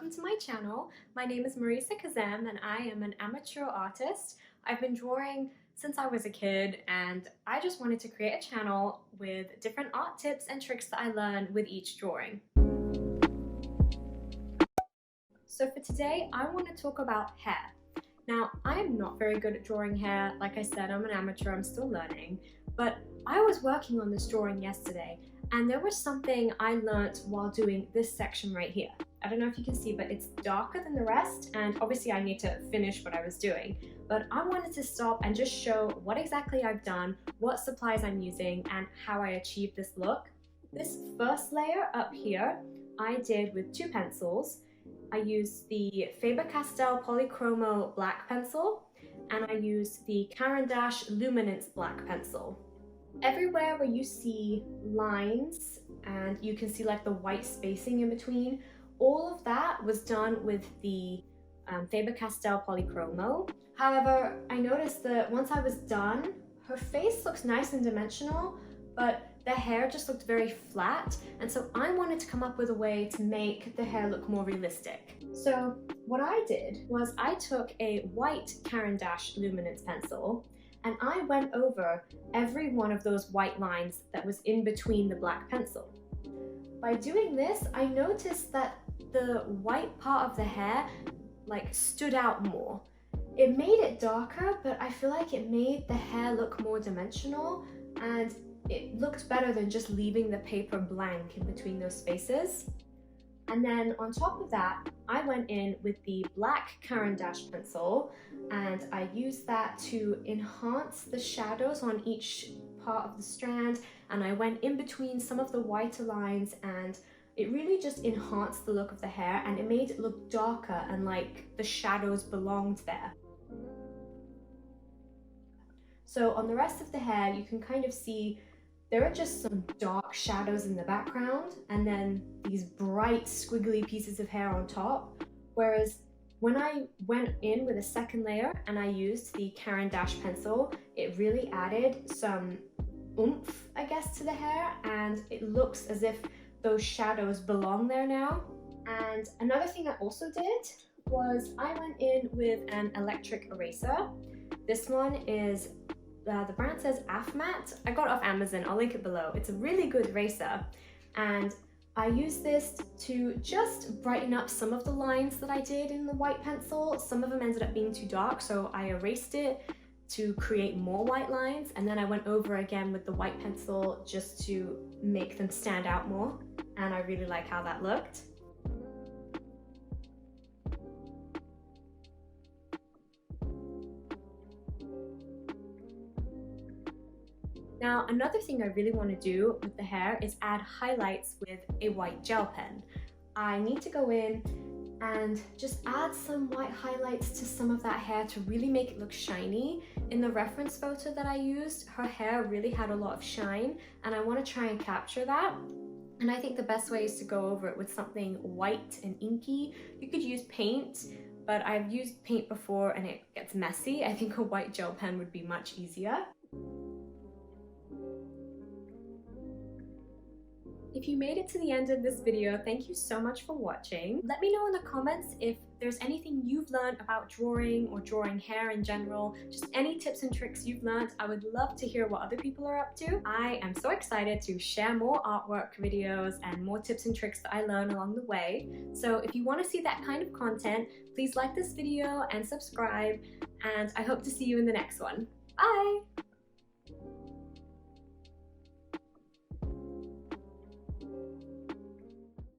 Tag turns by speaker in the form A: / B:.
A: welcome to my channel. My name is Marisa Kazem and I am an amateur artist. I've been drawing since I was a kid and I just wanted to create a channel with different art tips and tricks that I learn with each drawing. So for today, I want to talk about hair. Now, I am not very good at drawing hair. Like I said, I'm an amateur, I'm still learning, but I was working on this drawing yesterday and there was something I learnt while doing this section right here. I don't know if you can see, but it's darker than the rest, and obviously I need to finish what I was doing. But I wanted to stop and just show what exactly I've done, what supplies I'm using, and how I achieved this look. This first layer up here, I did with two pencils. I used the Faber-Castell Polychromo black pencil, and I used the Caran d'Ache Luminance black pencil. Everywhere where you see lines and you can see like the white spacing in between, all of that was done with the Faber-Castell Polychromo. However, I noticed that once I was done, her face looks nice and dimensional, but the hair just looked very flat, and so I wanted to come up with a way to make the hair look more realistic. So what I did was I took a white Caran d'Ache Luminance pencil and I went over every one of those white lines that was in between the black pencil. By doing this, I noticed that the white part of the hair like stood out more. It made it darker, but I feel like it made the hair look more dimensional and it looked better than just leaving the paper blank in between those spaces. And then on top of that, I went in with the black Caran d'Ache pencil and I used that to enhance the shadows on each part of the strand, and I went in between some of the whiter lines and it really just enhanced the look of the hair and it made it look darker and like the shadows belonged there. So on the rest of the hair, you can kind of see there are just some dark shadows in the background and then these bright squiggly pieces of hair on top. Whereas when I went in with a second layer and I used the Caran d'Ache pencil, it really added some oomph, I guess, to the hair, and it looks as if those shadows belong there now. And another thing I also did was I went in with an electric eraser. This one is the brand says Afmat. I got it off Amazon, I'll link it below. It's a really good eraser, and I used this to just brighten up some of the lines that I did in the white pencil. Some of them ended up being too dark, so I erased it to create more white lines, and then I went over again with the white pencil just to make them stand out more, and I really like how that looked. Now, another thing I really want to do with the hair is add highlights with a white gel pen. I need to go in and just add some white highlights to some of that hair to really make it look shiny. In the reference photo that I used, her hair really had a lot of shine and I want to try and capture that. And I think the best way is to go over it with something white and inky. You could use paint, but I've used paint before and it gets messy. I think a white gel pen would be much easier. If you made it to the end of this video, thank you so much for watching. Let me know in the comments if there's anything you've learned about drawing or drawing hair in general, just any tips and tricks you've learned. I would love to hear what other people are up to. I am so excited to share more artwork videos and more tips and tricks that I learn along the way. So if you want to see that kind of content, please like this video and subscribe, and I hope to see you in the next one. Bye!